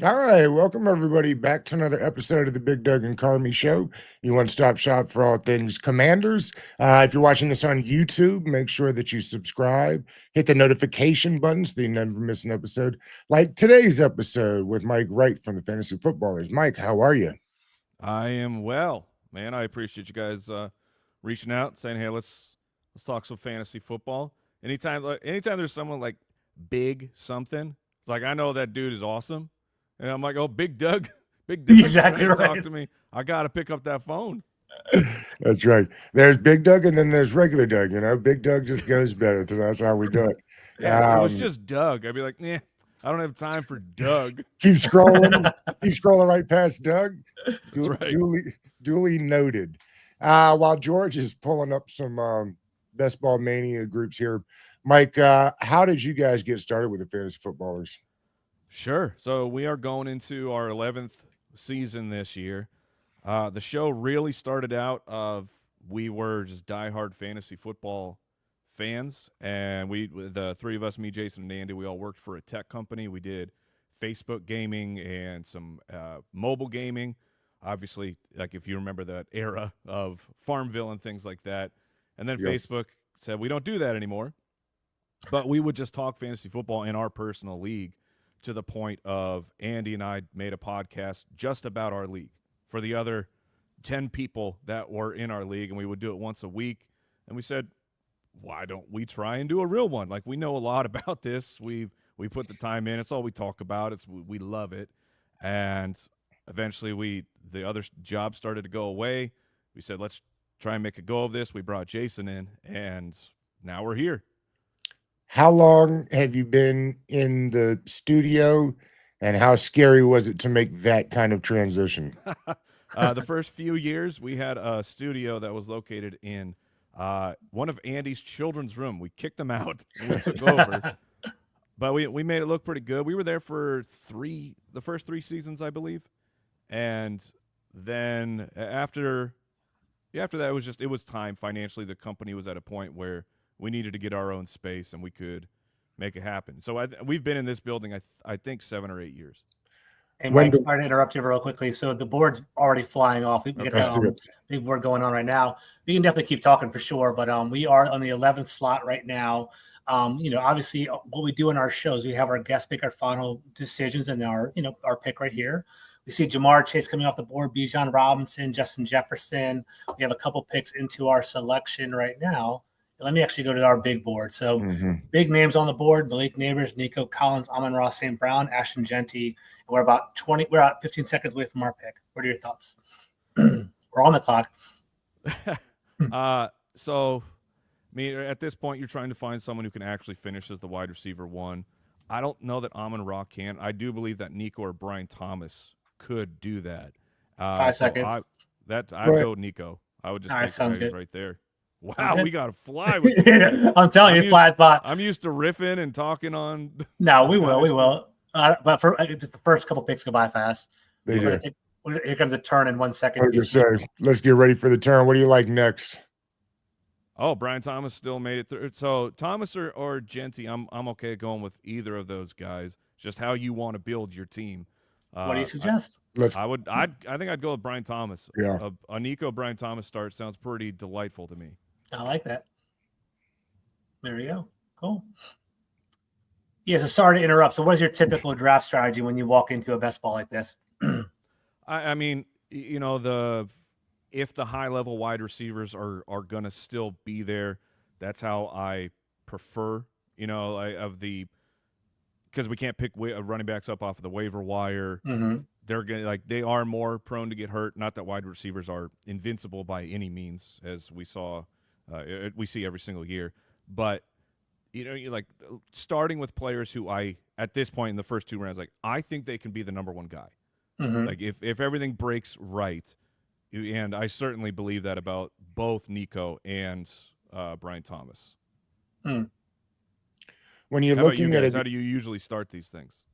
All right, welcome everybody back to another episode of the Big Doug and Carmi Show. You one-stop shop for all things Commanders. If you're watching this on YouTube, make sure that you subscribe, hit the notification button so that you never miss an episode. Like today's episode with Mike Wright from the Fantasy Footballers. Mike, how are you? I am well, man. I appreciate you guys reaching out, saying, "Hey, let's talk some fantasy football." Anytime there's someone like big something, it's like I know that dude is awesome, and I'm like, "Oh, Big Doug, Big Doug's Exactly trying to talk right. to me. I got to pick up that phone." That's right. There's Big Doug and then there's regular Doug. Big Doug just goes better. So that's how we do it. Yeah, if it was just Doug, I'd be like, "Nah, I don't have time for Doug." Keep scrolling, keep scrolling right past Doug. That's right. Duly noted. While George is pulling up some best ball mania groups here, Mike, how did you guys get started with the fantasy footballers? Sure. So we are going into our 11th season this year. The show really started out of we were just diehard fantasy football fans, and the three of us, me, Jason, and Andy, we all worked for a tech company. We did Facebook gaming and some mobile gaming. Obviously, like if you remember that era of Farmville and things like that. And then Yep. Facebook said we don't do that anymore, but we would just talk fantasy football in our personal league to the point of Andy and I made a podcast just about our league for the other 10 people that were in our league, and we would do it once a week. And we said, why don't we try and do a real one? Like, we know a lot about this. We put the time in. It's all we talk about. We love it. And eventually the other job started to go away. We said, let's try and make a go of this. We brought Jason in, and now we're here. How long have you been in the studio, and how scary was it to make that kind of transition? The first few years, we had a studio that was located in one of Andy's children's room. We kicked them out and we took over, but we made it look pretty good. We were there for the first 3 seasons, I believe, and then after that, it was time financially. The company was at a point where we needed to get our own space and we could make it happen. So we've been in this building, I think 7 or 8 years. Hey, When Mike, do sorry to interrupt you real quickly. So the board's already flying off. We get Okay. that big board going on right now. We can definitely keep talking for sure, but we are on the 11th slot right now. Obviously, what we do in our shows, we have our guests make our final decisions and our pick right here. We see Jamar Chase coming off the board, Bijan Robinson, Justin Jefferson. We have a couple picks into our selection right now. Let me actually go to our big board. So big names on the board: Malik Neighbors, Nico Collins, Amon-Ra St. Brown, Ashton Genty. And we're about 15 seconds away from our pick. What are your thoughts? We're on the clock. So, I mean, at this point, you're trying to find someone who can actually finish as the wide receiver one. I don't know that Amon-Ra can. I do believe that Nico or Brian Thomas could do that. 5 seconds. I'd go Nico. I would just take the guys right there. Wow, we got to fly with this. I'm telling you, fly spot. I'm used to riffing and talking on. No, we will. But for just the first couple picks go by fast. They do. Here comes a turn in 1 second. Let's get ready for the turn. What do you like next? Oh, Brian Thomas still made it through. So Thomas or Genty, I'm okay going with either of those guys. Just how you want to build your team. What do you suggest? I think I'd go with Brian Thomas. Yeah. A Nico Brian Thomas start sounds pretty delightful to me. I like that. There we go. Cool. Yeah, so sorry to interrupt. So what is your typical draft strategy when you walk into a best ball like this? I mean, if the high-level wide receivers are going to still be there, that's how I prefer, because we can't pick running backs up off of the waiver wire. Mm-hmm. They are more prone to get hurt. Not that wide receivers are invincible by any means, as we see every single year. But you're like starting with players who at this point in the first 2 rounds, like I think they can be the number one guy. Mm-hmm. Like if everything breaks right, and I certainly believe that about both Nico and Brian Thomas. Mm. When you're how looking at it, how do you usually start these things?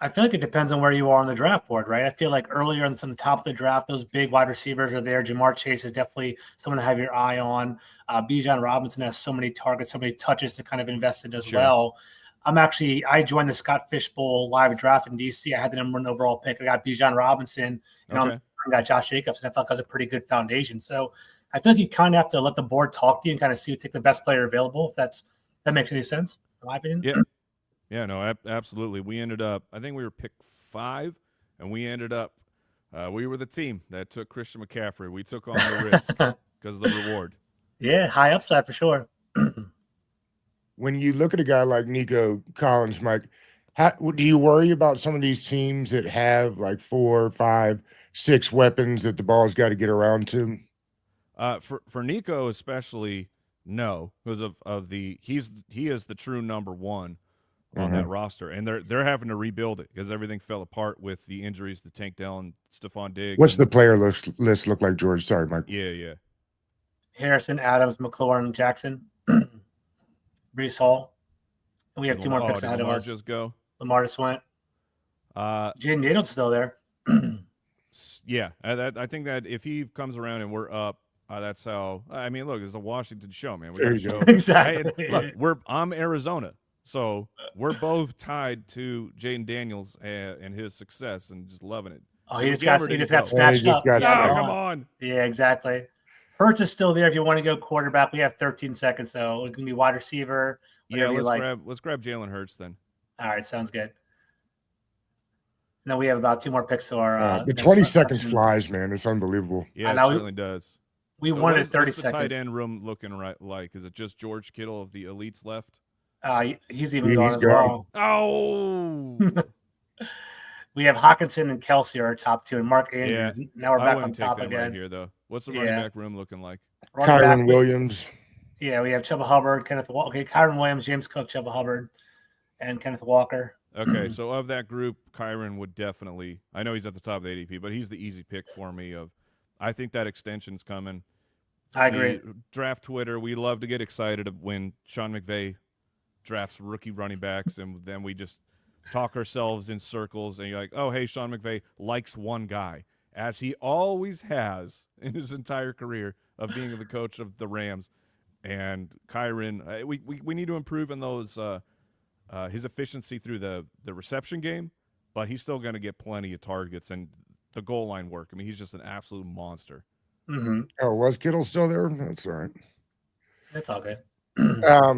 I feel like it depends on where you are on the draft board, right? I feel like earlier on the top of the draft, those big wide receivers are there. Jamar Chase is definitely someone to have your eye on. Bijan Robinson has so many targets, so many touches to kind of invest in as well. I joined the Scott Fishbowl live draft in DC. I had the number 1 overall pick. I got Bijan Robinson, and I got Josh Jacobs, and I felt like that was a pretty good foundation. So I feel like you kind of have to let the board talk to you and kind of take the best player available. If that makes any sense, in my opinion. Yeah, no, absolutely. We ended up, I think we were pick 5, and we ended up, we were the team that took Christian McCaffrey. We took on the risk because of the reward. Yeah, high upside for sure. When you look at a guy like Nico Collins, Mike, do you worry about some of these teams that have like 4, 5, 6 weapons that the ball's got to get around to? For Nico especially, no, because of he is the true number 1 on that roster, and they're having to rebuild it because everything fell apart with the injuries to Tank Dell and Stephon Diggs. What's the player list look like, George? Sorry, Mike. Yeah. Harrison, Adams, McLaurin, Jackson, Brees Hall. And we have 2 more picks ahead of us. Just go. Lamar just went. Jaden Daniels still there. Yeah, I think that if he comes around and we're up, that's how. I mean, look, it's a Washington show, man. We got to show Exactly. Look, I'm Arizona, so we're both tied to Jaden Daniels and his success and just loving it. Oh, he just got snatched up. Come on. Yeah, exactly. Hurts is still there if you want to go quarterback. We have 13 seconds, so it can be wide receiver. Yeah, let's grab Jalen Hurts then. All right, sounds good. And then we have about 2 more picks to our. The 20 seconds flies, man. It's unbleevable. Yeah, it certainly does. We wanted 30 seconds. What's the tight end room looking like? Is it just George Kittle of the elites left? He's even gone as well. Oh. We have Hawkinson and Kelsey are our top 2, and Mark Andrews. Yeah, now we're back on top again. Right here, though. What's the running back room looking like? Kyron Williams. Yeah, we have Chuba Hubbard, Kenneth Walker. Okay, Kyron Williams, James Cook, Chuba Hubbard, and Kenneth Walker. Okay, so of that group, Kyron would definitely – I know he's at the top of the ADP, but he's the easy pick for me. I think that extension's coming. I agree. Draft Twitter, we love to get excited when Sean McVay drafts rookie running backs, and then we just talk ourselves in circles, and you're like, oh, hey, Sean McVay likes one guy, as he always has in his entire career of being the coach of the Rams. And Kyron, we need to improve in those his efficiency through the reception game, but he's still going to get plenty of targets and the goal line work. I mean, he's just an absolute monster. Mm-hmm. Oh, was Kittle still there? That's all right. That's all good.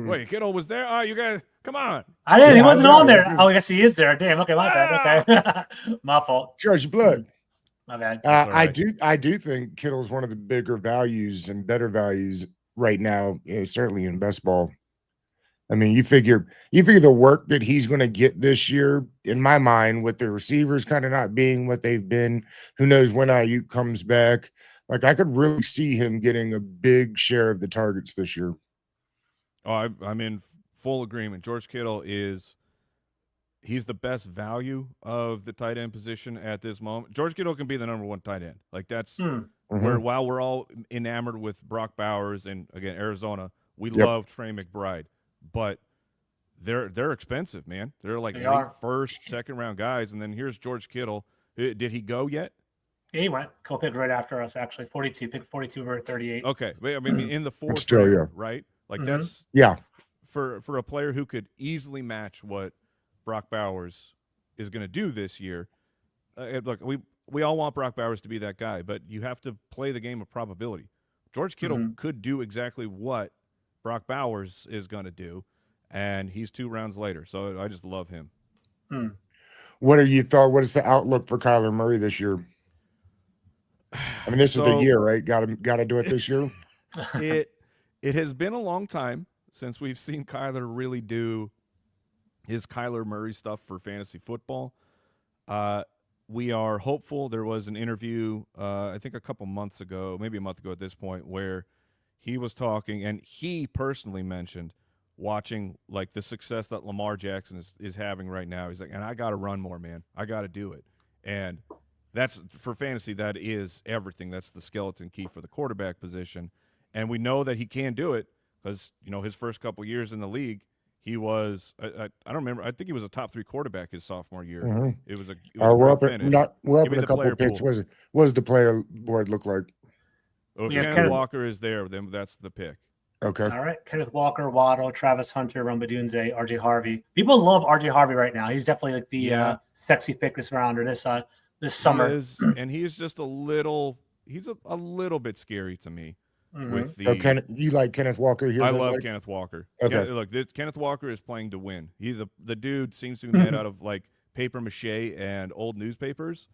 Wait, Kittle was there? Oh, you guys, come on. I didn't. He wasn't on there. Oh, I guess he is there. Damn. Okay, my bad. Okay, my fault. George Blood. My bad. Right. I do think Kittle's one of the bigger values and better values right now, certainly in best ball. I mean, you figure the work that he's going to get this year, in my mind, with the receivers kind of not being what they've been. Who knows when Ayuk comes back? Like, I could really see him getting a big share of the targets this year. Oh, I'm in full agreement. George Kittle he's the best value of the tight end position at this moment. George Kittle can be the number 1 tight end. Like, that's where, while we're all enamored with Brock Bowers and, again, Arizona, we love Trey McBride. But they're expensive, man. They're like late first, second round guys. And then here's George Kittle. Did he go yet? Yeah, he went. Picked right after us, actually. 42. Pick 42 or 38. Okay. I mean, in the 4th round, right? Like, that's for a player who could easily match what Brock Bowers is going to do this year. Look, we all want Brock Bowers to be that guy, but you have to play the game of probability. George Kittle could do exactly what Brock Bowers is going to do, and he's 2 rounds later. So I just love him. What are you thought? What is the outlook for Kyler Murray this year? I mean, this is the year, right? Got to do it this year. It has been a long time since we've seen Kyler really do his Kyler Murray stuff for fantasy football. We are hopeful. There was an interview, I think a couple months ago, maybe a month ago at this point, where he was talking, and he personally mentioned watching like the success that Lamar Jackson is having right now. He's like, and I got to run more, man. I got to do it. And that's for fantasy. That is everything. That's the skeleton key for the quarterback position. And we know that he can do it because, his first couple years in the league, he was, I don't remember. I think he was a top 3 quarterback his sophomore year. Mm-hmm. It was a we're up in a couple of picks. What does the player board look like? Well, if Kenneth Walker is there, then that's the pick. Okay. All right. Kenneth Walker, Waddle, Travis Hunter, Rumbadunze, RJ Harvey. People love RJ Harvey right now. He's definitely like the sexy pick this round or this summer. He is, and he is just a little. He's a little bit scary to me. With So the, you like Kenneth Walker here? I then, love Mike? Kenneth Walker. Okay. Look, Kenneth Walker is playing to win. The dude seems to be made out of like paper mache and old newspapers,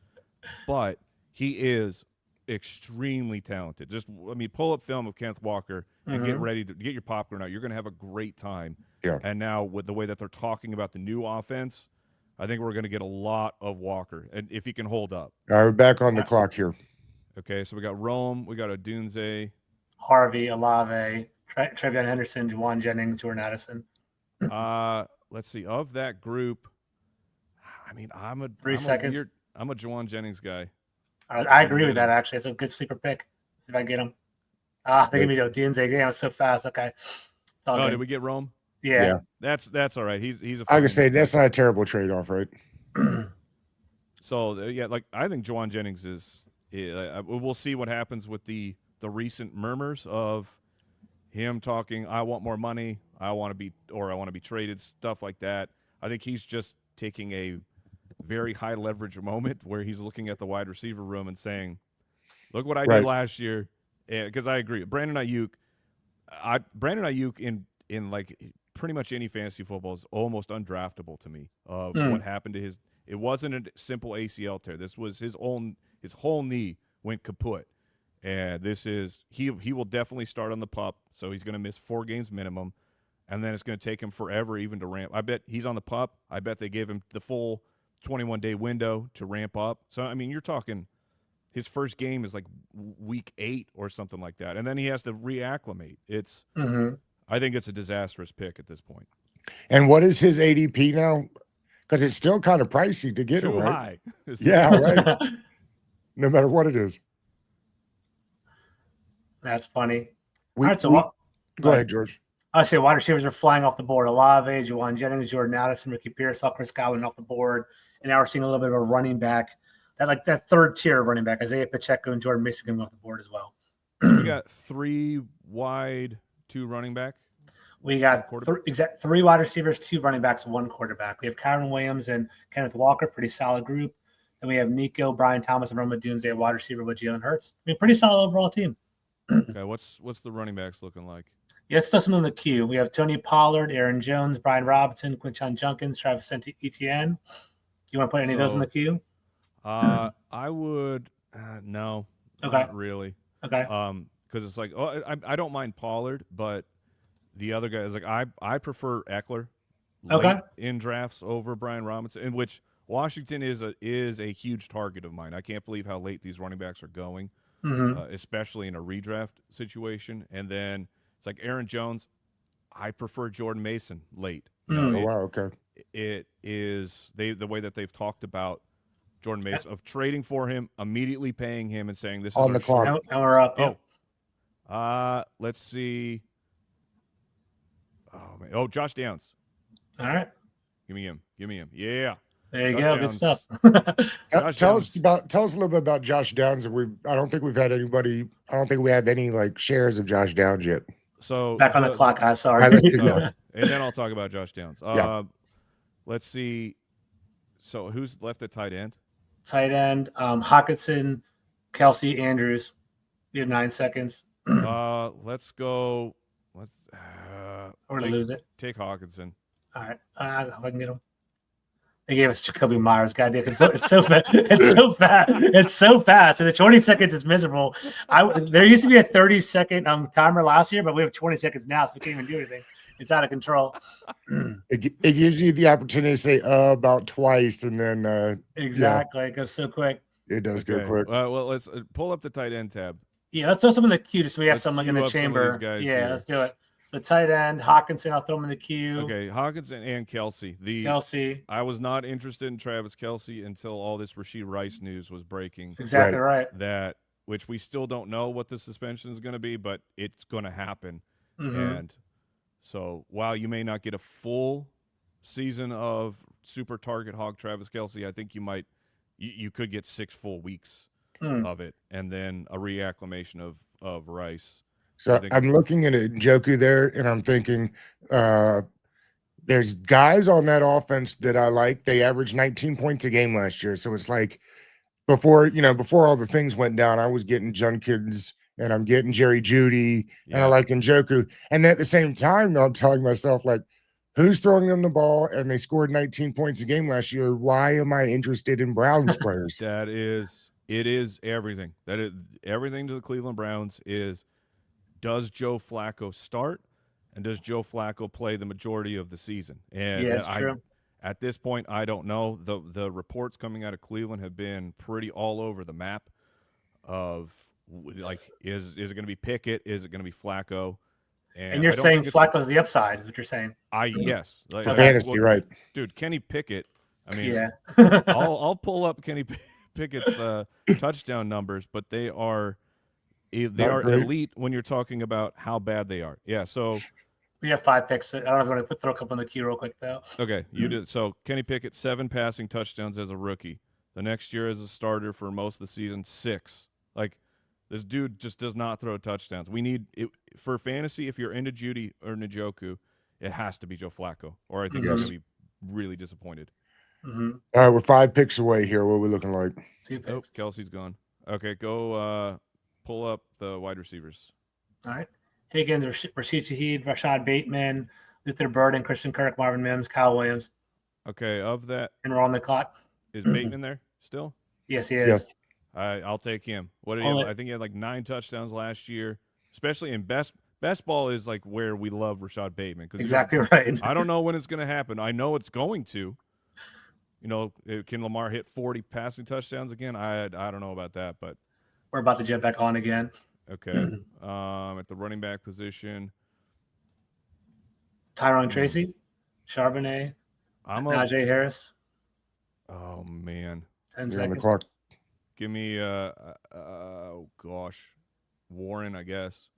but he is extremely talented. Just pull up film of Kenneth Walker and get ready to get your popcorn out. You're going to have a great time. Yeah. And now with the way that they're talking about the new offense, I think we're going to get a lot of Walker, and if he can hold up. All right, we're back on the clock here. Okay, so we got Rome, we got Odunze, Harvey, Olave, Trevion Henderson, Juwan Jennings, Jordan Addison. Let's see. Of that group, I mean, I'm a Juwan Jennings guy. I agree with that. Actually, it's a good sleeper pick. See if I can get him. They give me Odunze. Damn, it's so fast. Okay. Did we get Rome? Yeah. That's all right. He's a. I can say that's not a terrible trade off, right? So like I think Juwan Jennings is. We'll see what happens with the recent murmurs of him talking. I want more money. I want to be traded. Stuff like that. I think he's just taking a very high leverage moment where he's looking at the wide receiver room and saying, "Look what I did last year." Because I agree, Brandon Ayuk in like pretty much any fantasy football is almost undraftable to me. Of what happened to his, it wasn't a simple ACL tear. This was his whole knee went kaput, and this is he will definitely start on the PUP, so he's going to miss 4 games minimum, and then it's going to take him forever even to ramp. I bet he's on the PUP. I bet they gave him the full 21-day window to ramp up. So I mean, you're talking his first game is like week 8 or something like that, and then he has to reacclimate. It's I think it's a disastrous pick at this point. And what is his ADP now? Because it's still kind of pricey to get Too him, right? high. Yeah, right. No matter what it is. That's funny. Go ahead, George. I say wide receivers are flying off the board. Olave, Juwan Jennings, Jordan Addison, Ricky Pierce, Chris Godwin off the board. And now we're seeing a little bit of a running back. That third tier of running back, Isaiah Pacheco and Jordan Mason coming off the board as well. We got 3 wide, 2 running back. We got 3 wide receivers, 2 running backs, 1 quarterback. We have Kyron Williams and Kenneth Walker, pretty solid group. Then we have Nico, Brian Thomas, and Roma Dunze, wide receiver with Jalen Hurts. I mean, pretty solid overall team. Okay, what's the running backs looking like? Yeah, let's throw some in the queue. We have Tony Pollard, Aaron Jones, Brian Robinson, Quinton Junkins, Travis Etienne. Do you want to put any of those in the queue? I would no, not really. Okay. Because it's like I don't mind Pollard, but the other guy is like I prefer Eckler late in drafts over Brian Robinson, in which Washington is a huge target of mine. I can't believe how late these running backs are going, especially in a redraft situation. And then it's like Aaron Jones. I prefer Jordan Mason late. Okay. It is the way that they've talked about Jordan Mason of trading for him, immediately paying him, and saying this is on the clock. And we're up. Let's see. Oh man. Oh, Josh Downs. All right. Give me him. Yeah. There you Josh go. Downs. Good stuff. Tell us a little bit about Josh Downs. I don't think we have any like shares of Josh Downs yet. So back on the clock, guys. Sorry. And then I'll talk about Josh Downs. Let's see. So who's left at tight end? Tight end, Hawkinson, Kelsey, Andrews. We have 9 seconds. Let's go. We're gonna lose it. Take Hawkinson. All right. If I can get him. They gave us Jacoby Myers. Goddamn, it's so fast. It's so fast. In the 20 seconds, it's miserable. There used to be a 30-second timer last year, but we have 20 seconds now, so we can't even do anything. It's out of control. It gives you the opportunity to say about twice, and then exactly. It goes so quick. It does go quick. Well, let's pull up the tight end tab. Yeah, let's throw some in the queue just so we have some in the chamber. Let's do it. So tight end, Hawkinson, I'll throw him in the queue. Okay, Hawkinson and Kelsey. Kelsey. I was not interested in Travis Kelsey until all this Rashee Rice news was breaking. Exactly right. Which we still don't know what the suspension is going to be, but it's going to happen. Mm-hmm. And so while you may not get a full season of super target hog Travis Kelsey, I think you could get 6 full weeks of it, and then a reacclimation of Rice. So think I'm looking at Njoku there, and I'm thinking there's guys on that offense that I like. They averaged 19 points a game last year. So it's like before all the things went down, I was getting Junkins and I'm getting Jerry Judy and I like Njoku. And at the same time, I'm telling myself, like, who's throwing them the ball? And they scored 19 points a game last year. Why am I interested in Browns players? it is everything. Everything to the Cleveland Browns is, does Joe Flacco start, and does Joe Flacco play the majority of the season? And Yeah, it's true. At this point, I don't know. The reports coming out of Cleveland have been pretty all over the map of, like, is it going to be Pickett? Is it going to be Flacco? And you're I don't saying think Flacco's the upside, is what you're saying? yes. Like, For fantasy, right. Dude, Kenny Pickett, I mean, Yeah. I'll pull up Kenny Pickett's touchdown numbers, but they are great. elite when you're talking about how bad they are. Yeah, so We have 5 picks. I don't know if I want to throw a couple in the queue real quick, though. okay, you did. So Kenny Pickett, 7 passing touchdowns as a rookie. The next year as a starter for most of the season, 6. Like, this dude just does not throw touchdowns. We need it for fantasy. If you're into Judy or Njoku, it has to be Joe Flacco, or I think you're going to be really disappointed. Mm-hmm. All right, we're 5 picks away here. What are we looking like? 2 picks. Oh, Kelsey's gone. Okay, go pull up the wide receivers. All right. Higgins, Rashid Shaheed, Rashad Bateman, Luther Burden, Christian Kirk, Marvin Mims, Kyle Williams. Okay, of that, And we're on the clock. is Bateman there still? Yes, he is. Yes. I'll take him. What did he have? I think he had like 9 touchdowns last year, especially in best ball is like where we love Rashad Bateman. Exactly right. I don't know when it's going to happen. I know it's going to. Can Lamar hit 40 passing touchdowns again? I don't know about that, but we're about to jump back on again. Okay. At the running back position, Tyrone Tracy, Charbonnet, Najee Harris. Oh man, 10 You're seconds. on the clock. Give me Warren, I guess.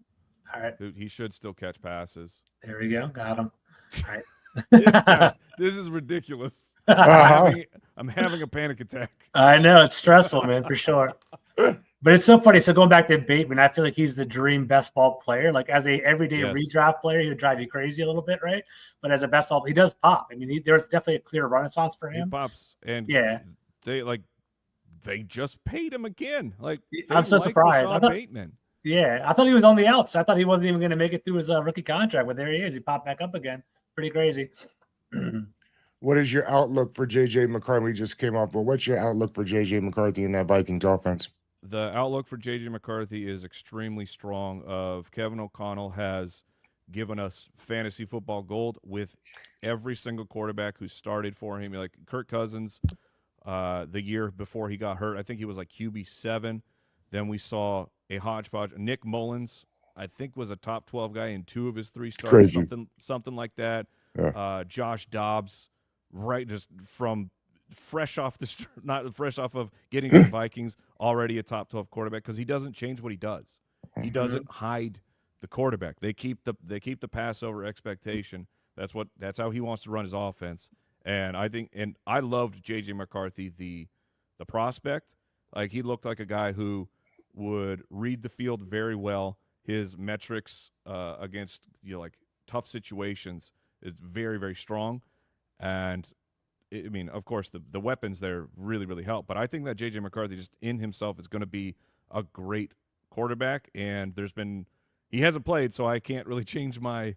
All right. He should still catch passes. There we go. Got him. All right. This is ridiculous. Uh-huh. I'm having a panic attack. I know, it's stressful, man, for sure. But it's so funny. So going back to Bateman, I feel like he's the dream best ball player. Like as a everyday redraft player, he would drive you crazy a little bit, right? But as a best ball, he does pop. I mean, there's definitely a clear renaissance for him. He pops, and they just paid him again. Like, I'm so surprised. Bateman. Yeah, I thought he was on the outs. I thought he wasn't even going to make it through his rookie contract, but there he is. He popped back up again. Pretty crazy. What is your outlook for J.J. McCarthy? We just came off, but what's your outlook for J.J. McCarthy in that Vikings offense? The outlook for J.J. McCarthy is extremely strong. Kevin O'Connell has given us fantasy football gold with every single quarterback who started for him. Like Kirk Cousins, the year before he got hurt, I think he was like QB7. Then we saw a hodgepodge. Nick Mullins, I think, was a top 12 guy in 2 of his 3 starts, something like that. Yeah. Josh Dobbs, right, just from fresh off of getting to the Vikings, already a top 12 quarterback because he doesn't change what he does. He doesn't hide the quarterback. They keep the pass over expectation. That's how he wants to run his offense. And I loved J.J. McCarthy, the prospect. Like, he looked like a guy who would read the field very well. His metrics against like tough situations is very, very strong. And I mean, of course, the weapons there really, really help. But I think that J.J. McCarthy just in himself is going to be a great quarterback. And he hasn't played, so I can't really change my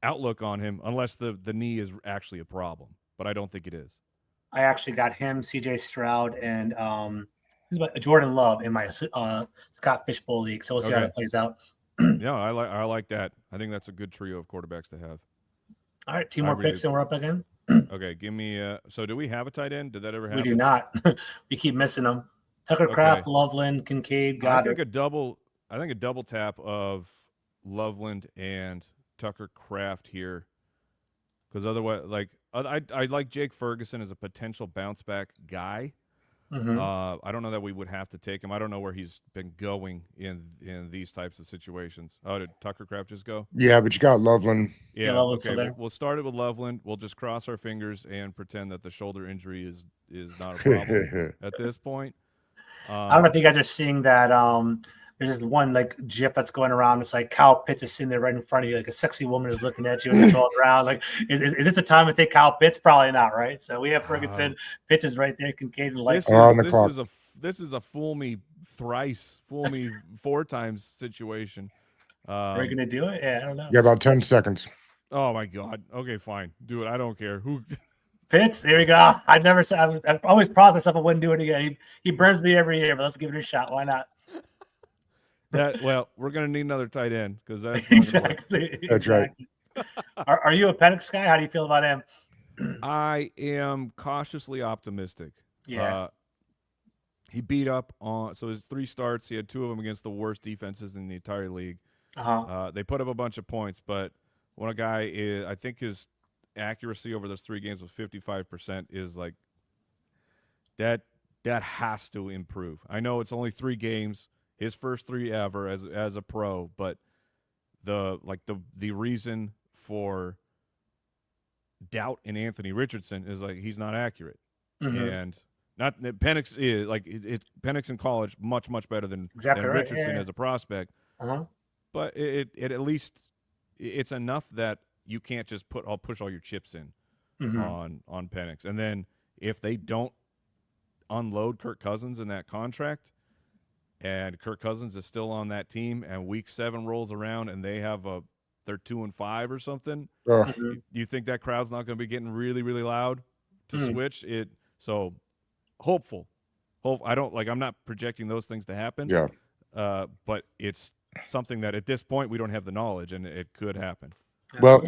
outlook on him unless the knee is actually a problem. But I don't think it is. I actually got him, C.J. Stroud, and Jordan Love in my Scott Fishbowl league. So we'll see how that plays out. Yeah, I like that. I think that's a good trio of quarterbacks to have. All right, 2 more picks and we're up again. Okay, give me so do we have a tight end? Did that ever happen? We do not. We keep missing them. Tucker Kraft, Loveland, Kincaid, Goddard. I think a double tap of Loveland and Tucker Kraft here. Because otherwise, like I like Jake Ferguson as a potential bounce back guy. Mm-hmm. I don't know that we would have to take him. I don't know where he's been going in these types of situations. Oh, did Tucker Kraft just go? Yeah, but you got Loveland. Yeah, okay. We'll start it with Loveland. We'll just cross our fingers and pretend that the shoulder injury is not a problem at this point. I don't know if you guys are seeing that there's this one like GIF that's going around. It's like Kyle Pitts is sitting there right in front of you, like a sexy woman is looking at you and you're throwing around. Like, is it the time to take Kyle Pitts? Probably not, right? So we have Ferguson. Pitts is right there. Kincaid and Light. This is a fool me thrice, fool me 4 times situation. Are you gonna do it? Yeah, I don't know. Yeah, about 10 seconds. Oh my God. Okay, fine. Do it. I don't care. Who? Pitts, here we go. I've always promised myself I wouldn't do it again. He burns me every year, but let's give it a shot. Why not? We're gonna need another tight end because that's exactly. That's right. Are you a Penix guy? How do you feel about him? I am cautiously optimistic. Yeah. He beat up on his 3 starts. He had 2 of them against the worst defenses in the entire league. They put up a bunch of points, but when a guy is, I think his accuracy over those 3 games was 55% is like that has to improve. I know it's only 3 games, his first 3 ever as a pro, but the reason for doubt in Anthony Richardson is like he's not accurate. And not Penix is like Penix in college much better than Richardson as a prospect. But it at least it's enough that you can't just push all your chips in on Penix. And then if they don't unload Kirk Cousins in that contract, and Kirk Cousins is still on that team, and Week 7 rolls around and they're 2-5 or something, you think that crowd's not going to be getting really loud to switch it? So hopeful. I'm not projecting those things to happen. Yeah. But it's something that at this point we don't have the knowledge, and it could happen. Well,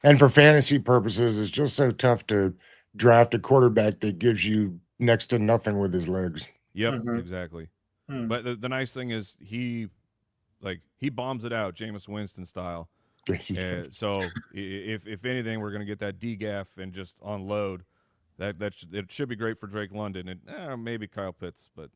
and for fantasy purposes, it's just so tough to draft a quarterback that gives you next to nothing with his legs. Yep, exactly. But the nice thing is he bombs it out, Jameis Winston style. So if anything, we're going to get that DGAF and just unload. It should be great for Drake London and maybe Kyle Pitts, but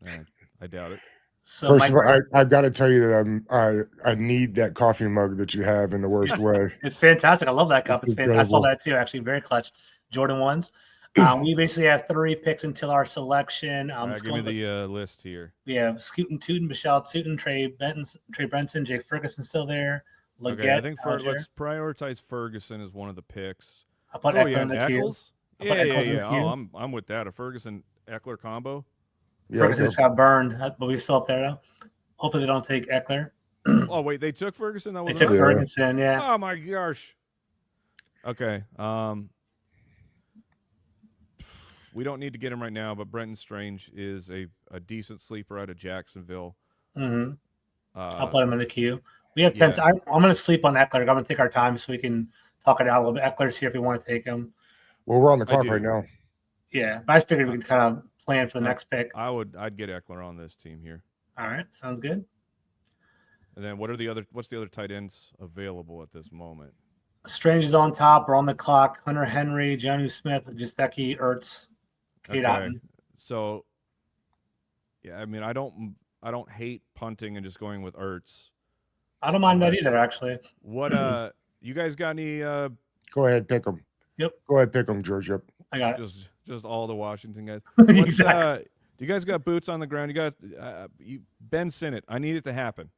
I doubt it. So first of all, I've got to tell you that I need that coffee mug that you have in the worst way. It's fantastic. I love that cup. It's fantastic. I saw that too. Actually, very clutch. Jordan ones. We basically have 3 picks until our selection. Give me the list here. We have Scootin' Tootin, Michelle Tootin, Trey Benson, Jake Ferguson still there. Okay, I think let's prioritize Ferguson as one of the picks. I'll put Eckler in the queue. Yeah. Oh, I'm with that. A Ferguson-Eckler combo. Ferguson just got burned, but we still up there though. Hopefully they don't take Eckler. Oh wait, they took Ferguson. They took Ferguson. Yeah. Oh my gosh. Okay. We don't need to get him right now, but Brenton Strange is a decent sleeper out of Jacksonville. I'll put him in the queue. We have 10. I'm going to sleep on Eckler. I'm going to take our time so we can talk it out a little bit. Eckler's here if we want to take him. Well, we're on the clock right now. Yeah, but I figured we could kind of plan for the next pick. I'd get Eckler on this team here. All right, sounds good. And then what's the other tight ends available at this moment? Strange is on top. We're on the clock. Hunter Henry, Jonnu Smith, Jasteki, Ertz, Kate Otten. So, yeah, I mean, I don't hate punting and just going with Ertz. I don't mind that either, actually. What you guys got any? Go ahead, pick them. Yep. Go ahead, pick them, George. Yep. I got it. Just all the Washington guys. Exactly. You guys got boots on the ground. You got Ben Sinnett. I need it to happen.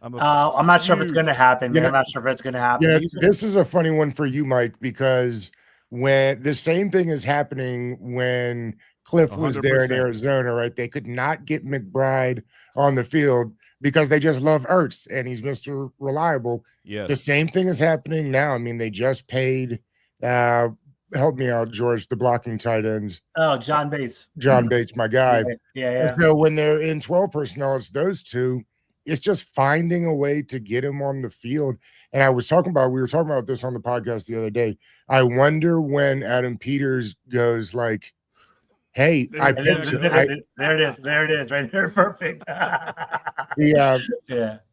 I'm not sure if it's going to happen. I'm not sure if it's going to happen. Yeah, this is a funny one for you, Mike, because when the same thing is happening when Cliff was 100%. There in Arizona, right? They could not get McBride on the field because they just love Ertz and he's Mr. Reliable. Yes. The same thing is happening now. I mean, they just paid help me out, George, the blocking tight ends. Oh, John Bates. John Bates, my guy. Yeah. And so when they're in 12 personnel, it's those two. It's just finding a way to get him on the field. And we were talking about this on the podcast the other day. I wonder when Adam Peters goes like, hey, I picked you. There it is. Right there. Perfect. Yeah.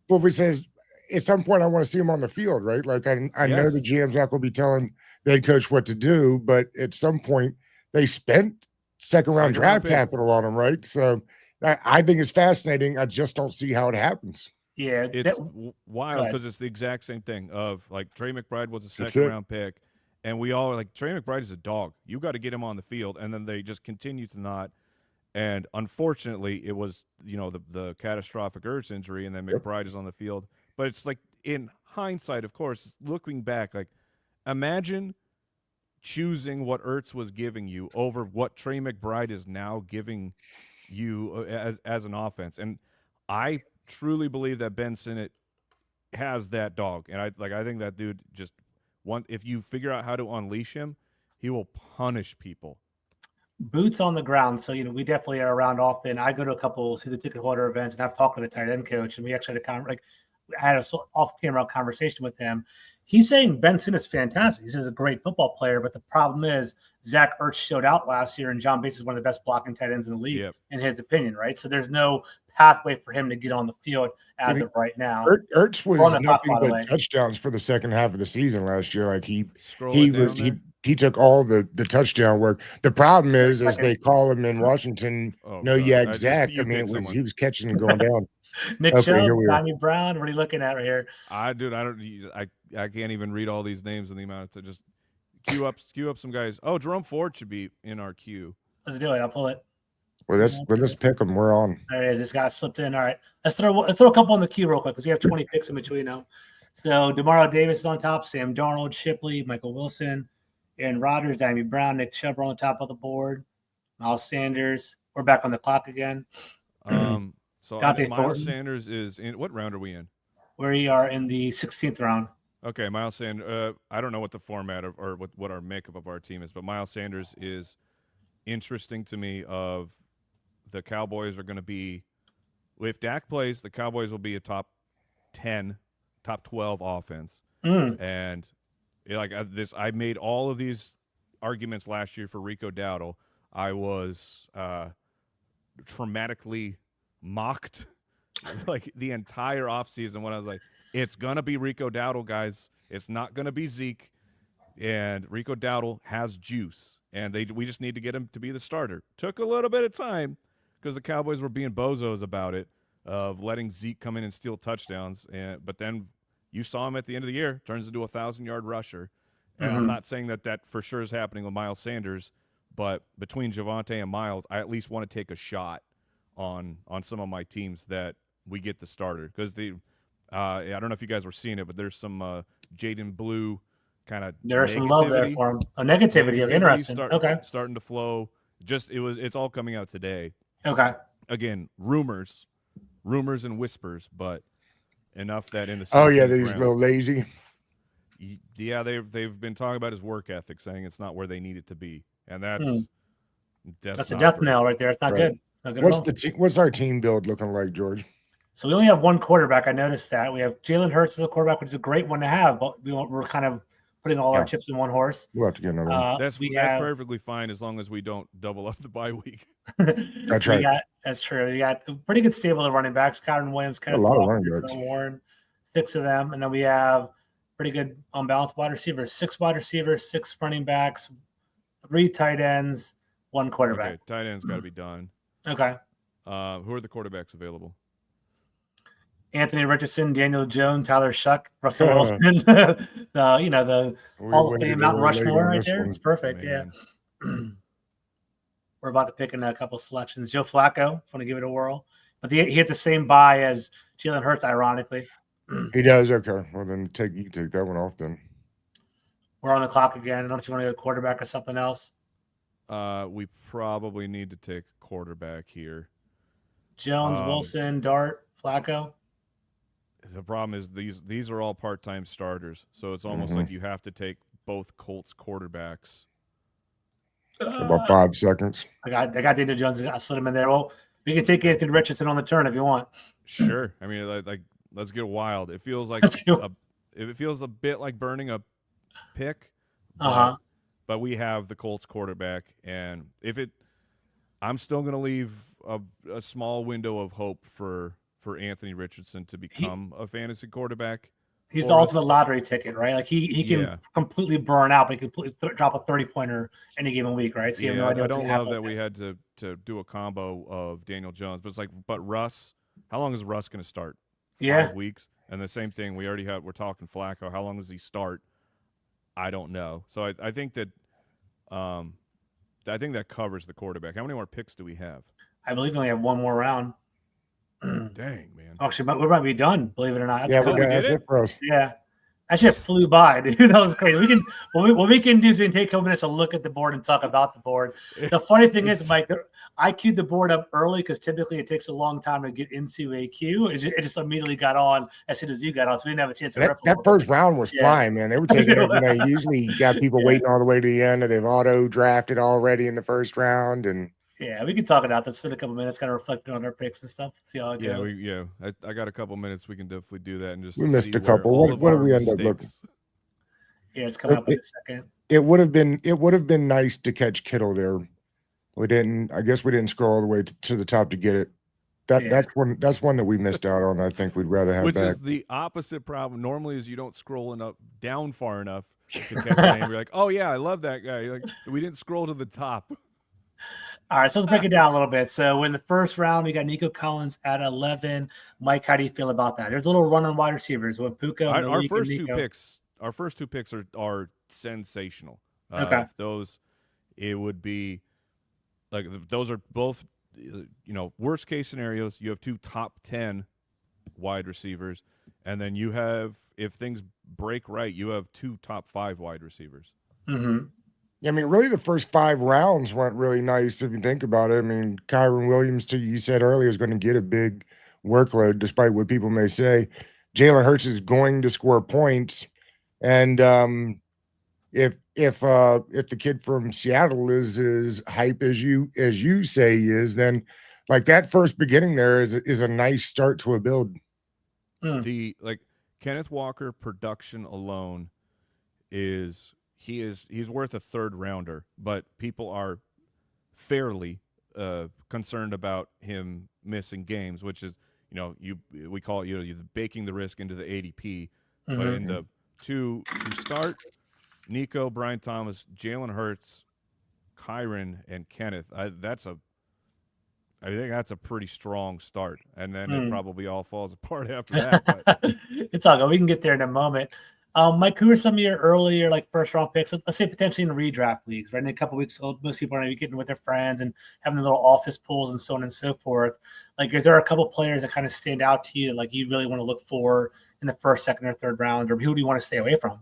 But he says, at some point, I want to see him on the field, right? Like, I know the GM's not going to be telling the head coach what to do, but at some point, they spent second-round draft capital on him, right? So I think it's fascinating. I just don't see how it happens. Yeah. It's wild because it's the exact same thing of, like, Trey McBride was a second-round pick, and we all are like, Trey McBride is a dog. You got to get him on the field, and then they just continue to not. And unfortunately, it was, the catastrophic Ertz injury, and then Yep. McBride is on the field. But it's like, in hindsight, of course, looking back, like, imagine choosing what Ertz was giving you over what Trey McBride is now giving you as an offense. And I truly believe that Ben Sinnott has that dog. And I think that dude just if you figure out how to unleash him, he will punish people. Boots on the ground. So, we definitely are around often. I go to a couple see the ticket holder events, and I've talked to the tight end coach, and we actually had a off-camera conversation with him. He's saying Ben Sinnott's fantastic. He's a great football player, but the problem is Zach Ertz showed out last year, and John Bates is one of the best blocking tight ends in the league, in his opinion, right? So there's no pathway for him to get on the field as of right now. Ertz was nothing but touchdowns for the second half of the season last year. Like he took all the touchdown work. The problem is, as they call him in Washington, Zach. I mean, he was catching and going down. Nick Chubb, Donnie Brown. What are you looking at right here? I can't even read all these names in the amount to just queue up some guys. Oh, Jerome Ford should be in our queue. Let's do it. I'll pull it. Well, let's pick them. We're on. There it is. This guy slipped in. All right, let's throw a couple in the queue real quick because we have 20 picks in between now. So DeMario Davis is on top. Sam Darnold, Shipley, Michael Wilson, Aaron Rodgers, Donnie Brown, Nick Chubb are on top of the board. Miles Sanders. We're back on the clock again. So Miles Sanders is in. What round are we in? We are in the 16th round. Okay, Miles Sanders. I don't know what the format or what our makeup of our team is, but Miles Sanders is interesting to me. Of the Cowboys are going to be, if Dak plays, the Cowboys will be a top 10, top 12 offense. And I made all of these arguments last year for Rico Dowdle. I was traumatically mocked like the entire offseason when I was like, it's going to be Rico Dowdle, guys. It's not going to be Zeke. And Rico Dowdle has juice, and we just need to get him to be the starter. Took a little bit of time because the Cowboys were being bozos about it, of letting Zeke come in and steal touchdowns. But then you saw him at the end of the year, turns into a 1,000-yard rusher. And I'm not saying that for sure is happening with Miles Sanders, but between Javonte and Miles, I at least want to take a shot on some of my teams that we get the starter. Because I don't know if you guys were seeing it, but there's some Jaden Blue kind of there's some love there for him. Negativity is interesting. Starting to flow. It's all coming out today. Okay. Again, rumors and whispers, but enough that in the that he's a little lazy. Yeah, they've been talking about his work ethic, saying it's not where they need it to be, and that's a death knell right there. It's not good. Not good What's our team build looking like, George? So we only have one quarterback. I noticed that we have Jalen Hurts as a quarterback, which is a great one to have, but we're kind of putting all our chips in one horse. We'll have to get another one. That's perfectly fine as long as we don't double up the bye week. That's right. That's true. We got a pretty good stable of running backs. Kyron Williams, a lot of running backs. Warren, 6 of them, and then we have pretty good unbalanced wide receivers. 6 wide receivers, 6 running backs, 3 tight ends, 1 quarterback. Okay, tight ends got to be done. Okay. Who are the quarterbacks available? Anthony Richardson, Daniel Jones, Tyler Shuck, Russell Wilson, the Hall of Fame Mount Rushmore right there. It's perfect. Man. Yeah. We're about to pick in a couple selections. Joe Flacco, want to give it a whirl, but he hit the same bye as Jalen Hurts, ironically. He does. Okay. Well, then you can take that one off then. We're on the clock again. I don't know if you want to go quarterback or something else. We probably need to take quarterback here. Jones, Wilson, Dart, Flacco. The problem is these are all part-time starters, so it's almost like you have to take both Colts quarterbacks. About 5 seconds. I got Daniel Jones. I slid him in there. Well, we can take Anthony Richardson on the turn if you want. Sure. I mean, like let's get wild. It feels like it feels a bit like burning a pick. But we have the Colts quarterback, and I'm still going to leave a small window of hope for Anthony Richardson to become a fantasy quarterback. He's the ultimate lottery ticket, right? Like he can completely burn out, but he can completely drop a 30-pointer any given week, right? So you have no idea. I don't love that we had to do a combo of Daniel Jones, but it's like, Russ, how long is Russ going to start? 5 weeks, and the same thing. We're talking Flacco. How long does he start? I don't know. So I think that I think that covers the quarterback. How many more picks do we have? I believe we only have one more round. Dang, man. Actually, we might be done. Believe it or not. That's Yeah, Oh, we did that's it? for us. Yeah. That shit flew by, dude. That was crazy. We can what we can do is we can take a couple minutes to look at the board and talk about the board. The funny thing is, Mike, I queued the board up early because typically it takes a long time to get into a queue. It just immediately got on as soon as you got on, so we didn't have a chance to That first round was flying, man. They were taking it. You know, usually you got people waiting all the way to the end, or they've auto drafted already in the first round, and yeah, we can talk about that. Spend a couple minutes, kind of reflecting on our picks and stuff. See how it goes. I got a couple minutes. We can definitely do that and just we missed see a couple. where all What of did our we end up looking? mistakes. Yeah, it's coming up in a second. It would have been nice to catch Kittle there. We didn't. I guess we didn't scroll all the way to the top to get it. That's one that we missed out on. I think we'd rather have Which back. is the opposite problem. Normally, is you don't scroll down far enough to catch a name. You're like, oh yeah, I love that guy. You're like, we didn't scroll to the top. All right, so let's break it down a little bit. So in the first round, we got Nico Collins at 11. Mike, how do you feel about that? There's a little run on wide receivers with Puka. Our first two picks are sensational. Okay. Those, it would be like those are both, worst case scenarios. You have two top 10 wide receivers, and then you have, if things break right, you have two top 5 wide receivers. Mm-hmm. I mean, really, the first 5 rounds went really nice if you think about it. I mean, Kyron Williams, you said earlier, is going to get a big workload, despite what people may say. Jalen Hurts is going to score points, and if the kid from Seattle is as hype as you say he is, then like that first beginning there is a nice start to a build. The Kenneth Walker production alone is. He's worth a 3rd rounder, but people are fairly concerned about him missing games, which is we call it baking the risk into the ADP. Mm-hmm. But in the to start, Nico, Brian Thomas, Jalen Hurts, Kyron, and Kenneth. I think that's a pretty strong start, and then it probably all falls apart after that. But. It's all good. We can get there in a moment. Mike, who are some of your earlier first round picks? Let's say potentially in redraft leagues, right? In a couple of weeks, most people are going to be getting with their friends and having the little office pools and so on and so forth. Like, is there a couple players that kind of stand out to you, like you really want to look for in the first, second, or third round, or who do you want to stay away from?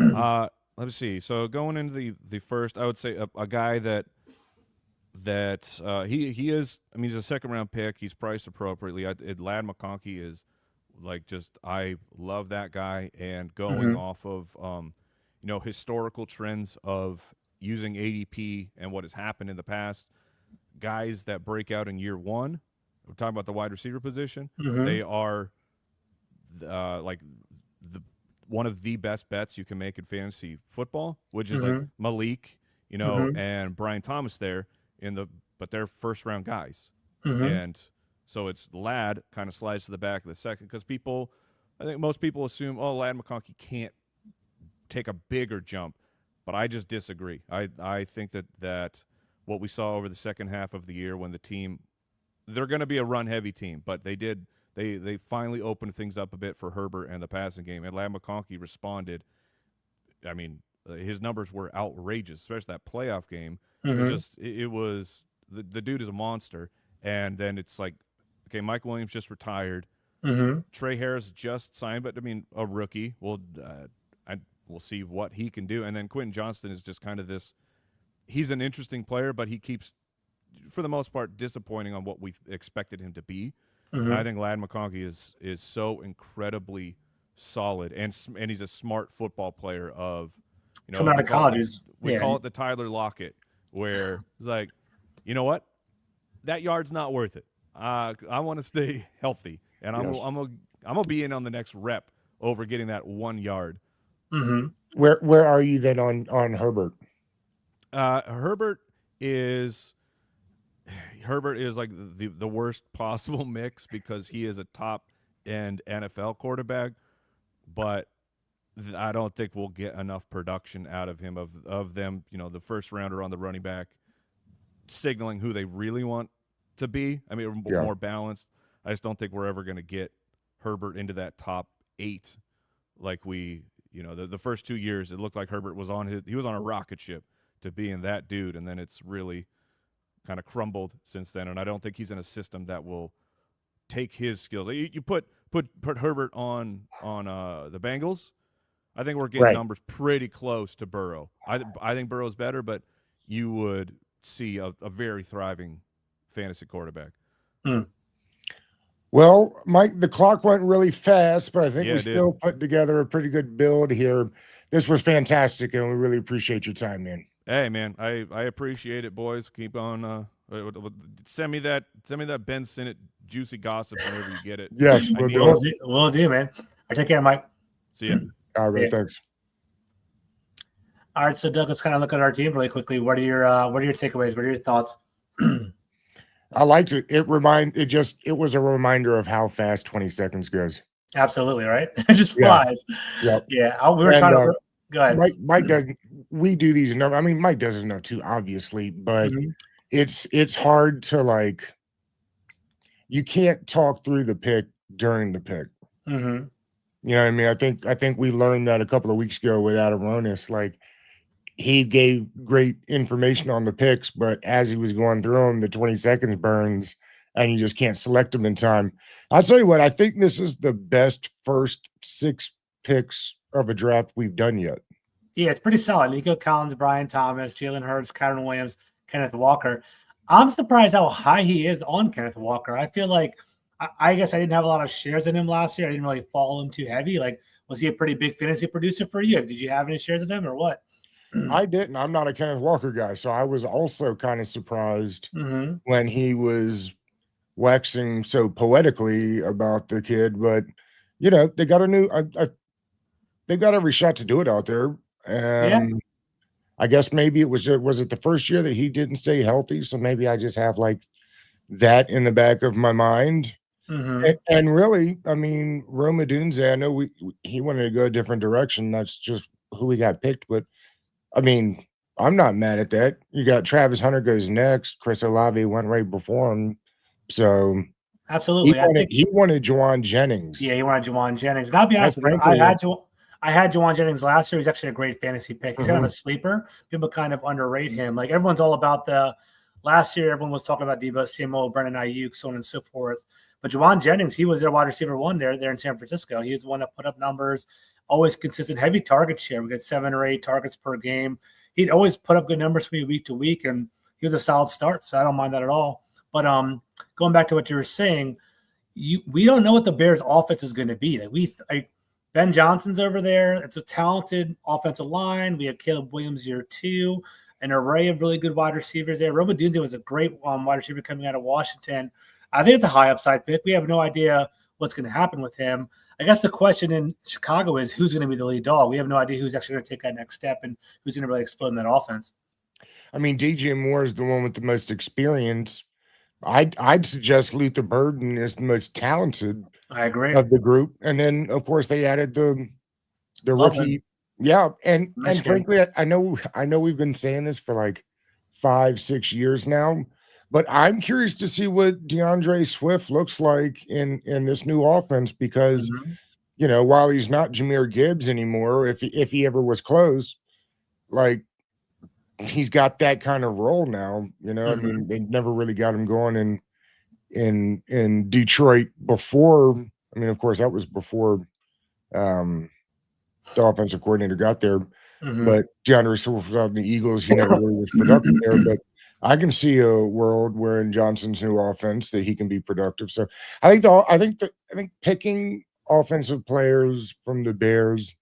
Let me see. So going into the first, I would say a guy that he is. I mean, he's a 2nd round pick. He's priced appropriately. Ladd McConkey is. I love that guy, and going off of historical trends of using ADP and what has happened in the past, guys that break out in year 1, we're talking about the wide receiver position. They are one of the best bets you can make in fantasy football, which is like Malik, and Brian Thomas there but they're 1st round guys, and. So it's Ladd kind of slides to the back of the second because I think most people assume, Ladd McConkey can't take a bigger jump, but I just disagree. I think that what we saw over the second half of the year when the team, they're going to be a run-heavy team, but they finally opened things up a bit for Herbert and the passing game, and Ladd McConkey responded. I mean, his numbers were outrageous, especially that playoff game. It was the dude is a monster, and then it's like, okay, Mike Williams just retired. Trey Harris just signed, but I mean, a rookie. We'll see what he can do. And then Quentin Johnston is just kind of this. He's an interesting player, but he keeps, for the most part, disappointing on what we expected him to be. And I think Ladd McConkey is so incredibly solid, and he's a smart football player. Coming out of college, we call it the Tyler Lockett, where it's like, you know what, that yard's not worth it. I want to stay healthy, and I'm gonna be in on the next rep over getting that 1 yard. Where are you then on Herbert? Herbert is like the worst possible mix because he is a top end NFL quarterback, but I don't think we'll get enough production out of him of them. The 1st rounder on the running back, signaling who they really want to be. I mean, more balanced. I just don't think we're ever going to get Herbert into that top 8 like we, the first 2 years. It looked like Herbert was on a rocket ship to being that dude, and then it's really kind of crumbled since then. And I don't think he's in a system that will take his skills. You put Herbert on the Bengals, I think we're getting numbers pretty close to Burrow. I think Burrow's better, but you would see a very thriving fantasy quarterback. Well, Mike, the clock went really fast, but I think we it still did. put together a pretty good build here. This was fantastic, and we really appreciate your time, man. Hey, man, I appreciate it, boys. Keep on. Send me that Ben Sinnott juicy gossip whenever you get it. Yes, I we'll need do it. it. We'll do, man. All right, take care, Mike. See ya. All right, Yeah. thanks. All right, so Doug, let's kind of look at our team really quickly. What are your takeaways? What are your thoughts? I liked it. It was a reminder of how fast 20 seconds goes. Absolutely, right? It just Yeah. flies. Yep. Yeah, we were And, trying to go ahead. Mike doesn't. We do these numbers. I mean, Mike doesn't know too, obviously, but Mhm. it's hard to like. You can't talk through the pick during the pick. Mhm. You know what I mean? I think we learned that a couple of weeks ago with Adam Ronis. Like, he gave great information on the picks, but as he was going through them, the 20 seconds burns and you just can't select them in time. I'll tell you what, I think this is the best first 6 picks of a draft we've done yet. Yeah, it's pretty solid. Nico Collins, Brian Thomas, Jalen Hurts, Kyron Williams, Kenneth Walker. I'm surprised how high he is on Kenneth Walker. I feel like I guess I didn't have a lot of shares in him last year. I didn't really follow him too heavy. Like, was he a pretty big fantasy producer for you? Did you have any shares of him or what? I didn't. I'm not a Kenneth Walker guy, so I was also kind of surprised Mhm. when he was waxing so poetically about the kid. But you know, they got a new. They've got every shot to do it out there. Yeah. I guess maybe it was it the first year that he didn't stay healthy, so maybe I just have like that in the back of my mind. Mhm. And really, I mean, Roma Dunze, I know he wanted to go a different direction. That's just who we got picked, but I mean, I'm not mad at that. You got Travis Hunter goes next. Chris Olave went right before him. So Absolutely. I think he wanted Juwan Jennings. yeah, you wanted Juwan Jennings. And I'll be honest with you, frankly, I had Juwan Jennings last year. He's actually a great fantasy pick. He's kind of Mhm. a sleeper. People kind of underrate him. Like, everyone's all about last year, everyone was talking about Debo Samuel, Brendan Ayuk, so on and so forth. But Juwan Jennings, he was their wide receiver one there in San Francisco. He was the one that put up numbers, always consistent, heavy target share. We get 7 or 8 targets per game. He'd always put up good numbers for you week to week, and he was a solid start. So I don't mind that at all. But going back to what you were saying, we don't know what the Bears' offense is going to be. Ben Johnson's over there. It's a talented offensive line. We have Caleb Williams year 2, an array of really good wide receivers there. Roma Dunze was a great wide receiver coming out of Washington. I think it's a high upside pick. We have no idea what's going to happen with him. I guess the question in Chicago is who's going to be the lead dog. We have no idea who's actually going to take that next step and who's going to really explode in that offense. I mean, DJ Moore is the one with the most experience. I'd suggest Luther Burden is the most talented I agree. of the group, and then of course they added the Love rookie. Yeah, and Nice frankly, I know we've been saying this for like 5-6 years now, but I'm curious to see what DeAndre Swift looks like in this new offense because Mhm. you know, while he's not Jahmyr Gibbs anymore, if he ever was close, like he's got that kind of role now. You know, I Mhm. mean, they never really got him going in Detroit before. I mean, of course, that was before the offensive coordinator got there. Mhm. But DeAndre Swift was on the Eagles. He never really was productive there. But I can see a world where in Johnson's new offense that he can be productive. So I think picking offensive players from the Bears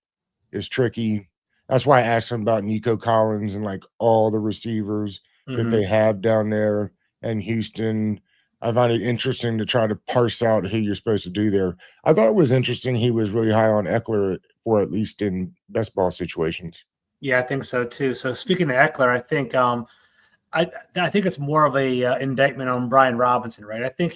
is tricky. That's why I asked him about Nico Collins and like all the receivers that Mhm. they have down there in Houston. I find it interesting to try to parse out who you're supposed to do there. I thought it was interesting he was really high on Eckler for at least in best ball situations. Yeah, I think so too. So speaking of Eckler, I think I think it's more of a indictment on Brian Robinson, right? I think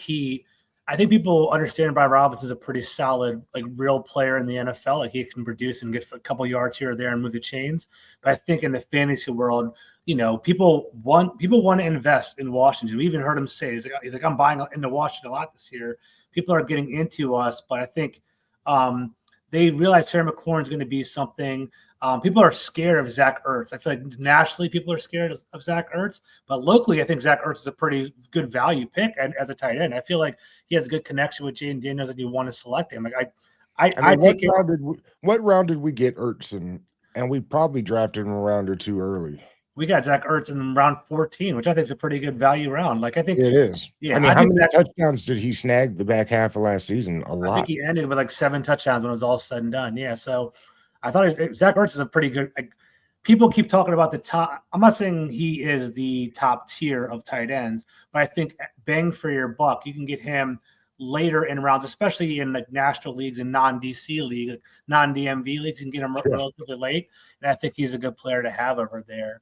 people understand Brian Robinson is a pretty solid, like, real player in the NFL. Like, he can produce and get a couple yards here or there and move the chains. But I think in the fantasy world, you know, people want to invest in Washington. We even heard him say, he's like, I'm buying into Washington a lot this year. People are getting into us, but I think they realize Terry McLaurin's going to be something. People are scared of Zach Ertz. I feel like nationally people are scared of Zach Ertz, but locally I think Zach Ertz is a pretty good value pick as a tight end. I feel like he has a good connection with Jaden Daniels, and you want to select him. Like I mean, take it. what round did we get Ertz in? And we probably drafted him a round or two early. We got Zach Ertz in round 14, which I think is a pretty good value round. Like I think it is. Yeah, I mean, how many touchdowns did he snag the back half of last season? A lot. I think he ended with like 7 touchdowns when it was all said and done. Yeah, so I thought Zach Ertz is a pretty good. Like, people keep talking about the top. I'm not saying he is the top tier of tight ends, but I think bang for your buck, you can get him later in rounds, especially in like national leagues and non-DC league, like non-DMV leagues. You can get him relatively late, and I think he's a good player to have over there.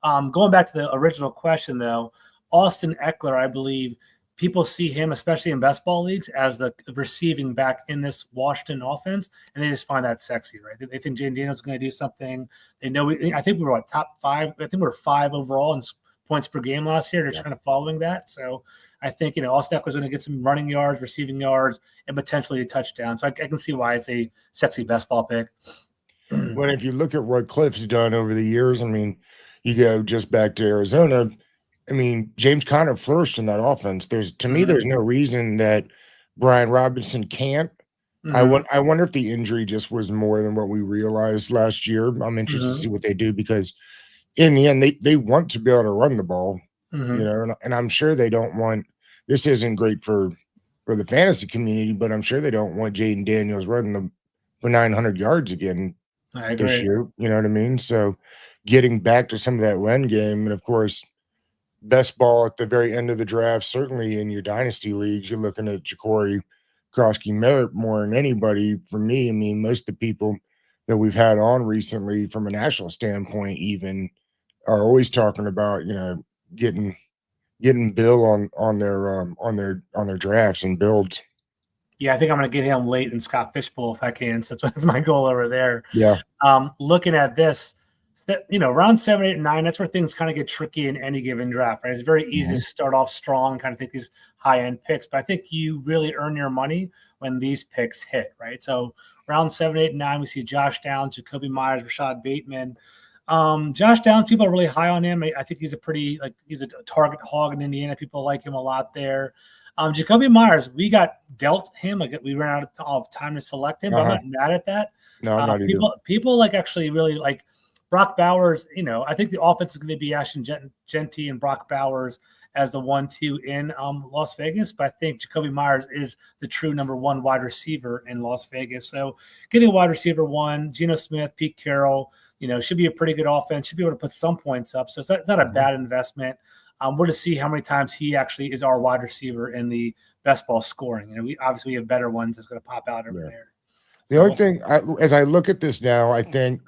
Going back to the original question, though, Austin Eckler, I believe people see him, especially in best ball leagues, as the receiving back in this Washington offense, and they just find that sexy, right? They think Jaden Daniels is going to do something. They know. I think we were top 5. I think we were 5 overall in points per game last year. They're kind of following that. So I think Austin Eckler is going to get some running yards, receiving yards, and potentially a touchdown. So I can see why it's a sexy best ball pick. But if you look at what Cliff's done over the years, I mean, you go just back to Arizona. I mean, James Conner flourished in that offense. There's no reason that Brian Robinson can't. I wonder if the injury just was more than what we realized last year. I'm interested to see what they do, because in the end, they want to be able to run the ball, and I'm sure they don't want. This isn't great for the fantasy community, but I'm sure they don't want Jaden Daniels running them for 900 yards again this year. You know what I mean? So getting back to some of that run game, and of course, best ball at the very end of the draft, certainly in your dynasty leagues, you're looking at Ja'Cory Krosky-Merritt more than anybody. For me, I mean, most of the people that we've had on recently from a national standpoint even are always talking about, getting Bill on their drafts and builds. Yeah, I think I'm going to get him late in Scott Fishbowl if I can. So that's my goal over there. Yeah. Looking at this, round 7, 8, and 9, that's where things kind of get tricky in any given draft, right? It's very easy to start off strong, kind of take these high-end picks, but I think you really earn your money when these picks hit, right? So round 7, 8, and 9, we see Josh Downs, Jacoby Myers, Rashad Bateman. Josh Downs, people are really high on him. I think he's he's a target hog in Indiana. People like him a lot there. Jacoby Myers, we got dealt him. Like, we ran out of time to select him, but I'm not mad at that. No, I'm not either. People actually really like Brock Bowers. I think the offense is going to be Ashton Genty and Brock Bowers as the 1-2 in Las Vegas, but I think Jacoby Myers is the true number 1 wide receiver in Las Vegas. So getting a wide receiver 1, Geno Smith, Pete Carroll, should be a pretty good offense. Should be able to put some points up. So it's not a bad investment. We're to see how many times he actually is our wide receiver in the best ball scoring. We obviously have better ones that's going to pop out over there. The only thing, as I look at this now, I think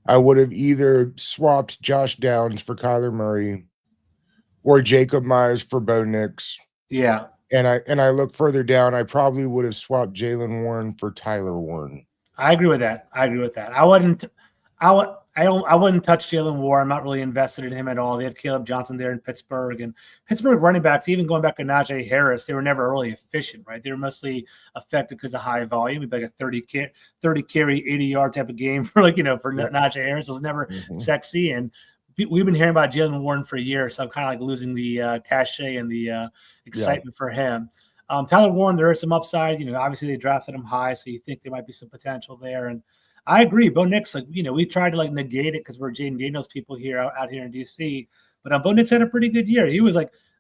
I would have either swapped Josh Downs for Kyler Murray or Jacob Myers for Bo Nix. Yeah. And I look further down, I probably would have swapped Jalen Warren for Tyler Warren. I agree with that. I wouldn't touch Jalen Warren. I'm not really invested in him at all. They have Caleb Johnson there in Pittsburgh, and Pittsburgh running backs, even going back to Najee Harris, they were never really efficient, right? They were mostly effective because of high volume. It'd be like a 30 carry, 80-yard type of game for Najee Harris. It was never sexy. And we've been hearing about Jalen Warren for a year, so I'm kind of like losing the cachet and the excitement for him. Tyler Warren, there is some upside. Obviously they drafted him high, so you think there might be some potential there. And I agree. Bo Nix, we tried to negate it because we're Jaden Daniels people here out here in DC, but Bo Nix had a pretty good year. He was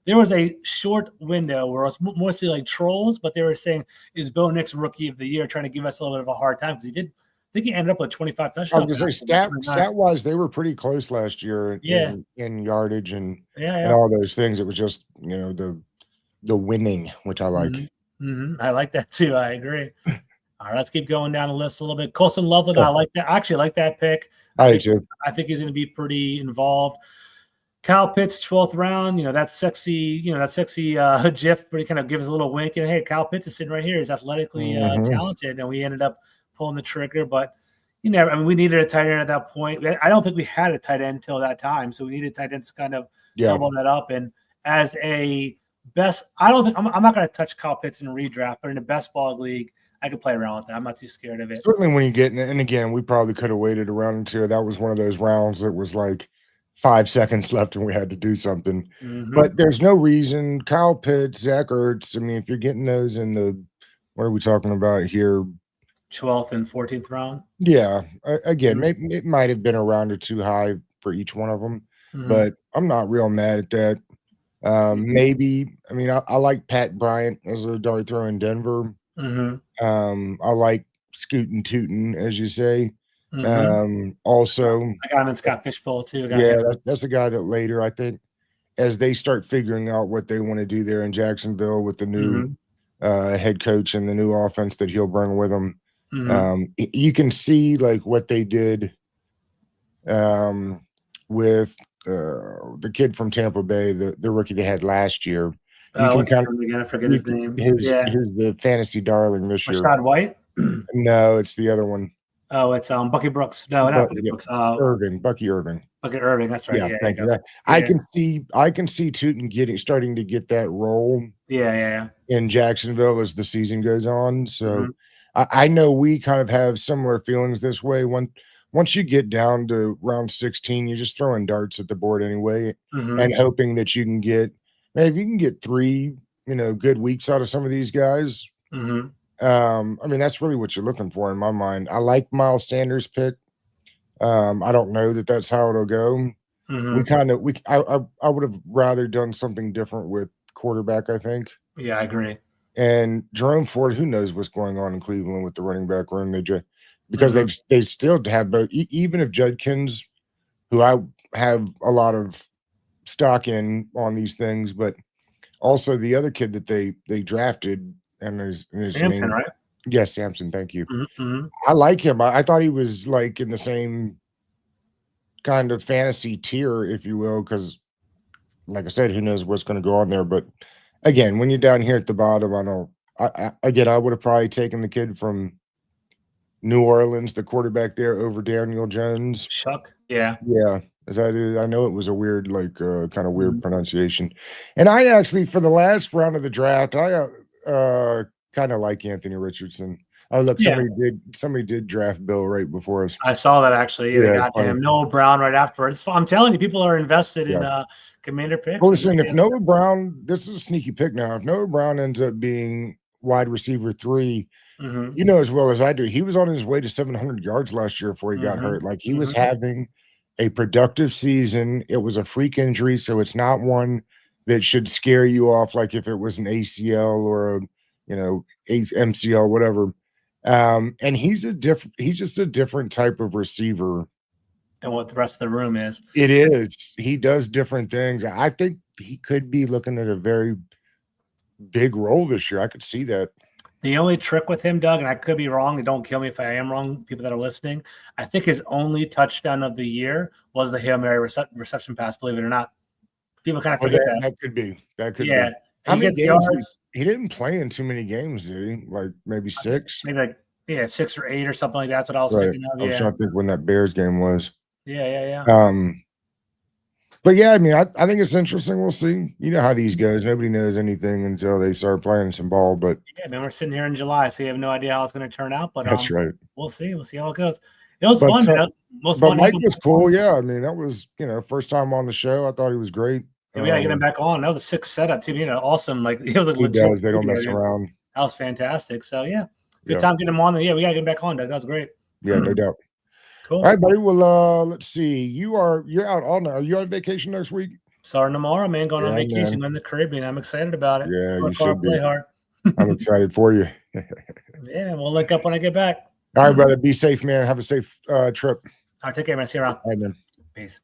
there was a short window where it was mostly trolls, but they were saying, is Bo Nix rookie of the year, trying to give us a little bit of a hard time because I think he ended up with 25 touchdowns. I was going to say, stat-wise, they were pretty close last year in yardage and all those things. It was just, the winning, which I like. I like that too. I agree. All right, let's keep going down the list a little bit. Colson Loveland, I like that. I actually like that pick. I do too. I think he's going to be pretty involved. Kyle Pitts, 12th round. That's sexy. That sexy GIF where he kind of gives a little wink and, hey, Kyle Pitts is sitting right here. He's athletically talented, and we ended up pulling the trigger. But we needed a tight end at that point. I don't think we had a tight end until that time, so we needed tight ends to kind of double that up. And as a best, I'm not going to touch Kyle Pitts in a redraft, but in a best ball league, I could play around with that. I'm not too scared of it. Certainly when you get, and again, we probably could have waited a round or two. That was one of those rounds that was like 5 seconds left and we had to do something. But there's no reason. Kyle Pitts, Zach Ertz, I mean, if you're getting those in the, what are we talking about here? 12th and 14th round. Yeah. Again, maybe it might have been a round or two high for each one of them, but I'm not real mad at that. Maybe, I mean, I like Pat Bryant as a dart throw in Denver. I like scootin' tootin', as you say. Also, I got him in Scott Fishbowl too. That's a guy that later, I think, as they start figuring out what they want to do there in Jacksonville with the new head coach and the new offense that he'll bring with him, you can see like what they did with the kid from Tampa Bay, the rookie they had last year. You can kind of again, I forget his name. Here's the fantasy darling this year. Rashad White? No, it's the other one. Oh, it's Bucky Brooks. No, not Bucky Brooks. Bucky Irving. Bucky Irving. That's right. Yeah, thank you. I can see Tootin starting to get that role. Yeah. In Jacksonville as the season goes on. So I know we kind of have similar feelings this way. Once you get down to round 16, you're just throwing darts at the board anyway, and hoping that you can get. Maybe you can get 3, good weeks out of some of these guys. I mean, that's really what you're looking for in my mind. I like Miles Sanders' pick. I don't know that that's how it'll go. I would have rather done something different with quarterback, I think. Yeah, I agree. And Jerome Ford, who knows what's going on in Cleveland with the running back room? Because they still have both. Even if Judkins, who I have a lot of stock in on these things, but also the other kid that they drafted and his Samson, name, right? Yes, Samson. Thank you. I like him. I thought he was like in the same kind of fantasy tier, if you will, because like I said, who knows what's going to go on there. But again, when you're down here at the bottom, I would have probably taken the kid from New Orleans, the quarterback there, over Daniel Jones. Chuck. Yeah. I know it was a weird, kind of weird pronunciation. And I actually, for the last round of the draft, I kind of like Anthony Richardson. Oh, look, somebody did draft Bill right before us. I saw that actually. They got him. Noah Brown right afterwards. I'm telling you, people are invested in Commander picks. Well, listen, if Noah Brown, this is a sneaky pick now. If Noah Brown ends up being wide receiver 3, you know as well as I do, he was on his way to 700 yards last year before he got hurt. Like he was having a productive season. It was a freak injury, so it's not one that should scare you off like if it was an ACL or a MCL, whatever. And he's just a different type of receiver than what the rest of the room is. It is. He does different things. I think he could be looking at a very big role this year. I could see that. The only trick with him, Doug, and I could be wrong, and don't kill me if I am wrong, people that are listening, I think his only touchdown of the year was the Hail Mary reception pass, believe it or not. People kind of forget that. That could be. That could be. How many games? He didn't play in too many games, did he? Like maybe 6? Maybe 6 or 8 or something like that. That's what I was thinking of. I was trying to think when that Bears game was. Yeah. But yeah, I mean, I think it's interesting. We'll see. You know how these goes. Nobody knows anything until they start playing some ball. But yeah, man, we're sitting here in July, so you have no idea how it's going to turn out. But that's right. We'll see. We'll see how it goes. It was fun, man. But Mike was cool. Yeah, I mean, that was first time on the show. I thought he was great. Yeah, we gotta get him back on. That was a 6 setup too. Awesome. Like he was like he does. They don't mess around. That was fantastic. So yeah, good time getting him on. Yeah, we gotta get him back on, Doug. That was great. Yeah, no doubt. Cool. All right, buddy. Well, let's see. You're out all night. Are you on vacation next week? Starting tomorrow, man. Going on vacation, going to the Caribbean. I'm excited about it. Yeah, you should be. Play hard. I'm excited for you. Yeah, we'll link up when I get back. All right, brother. Be safe, man. Have a safe trip. All right, take care, man. See you around. All right, man. Peace.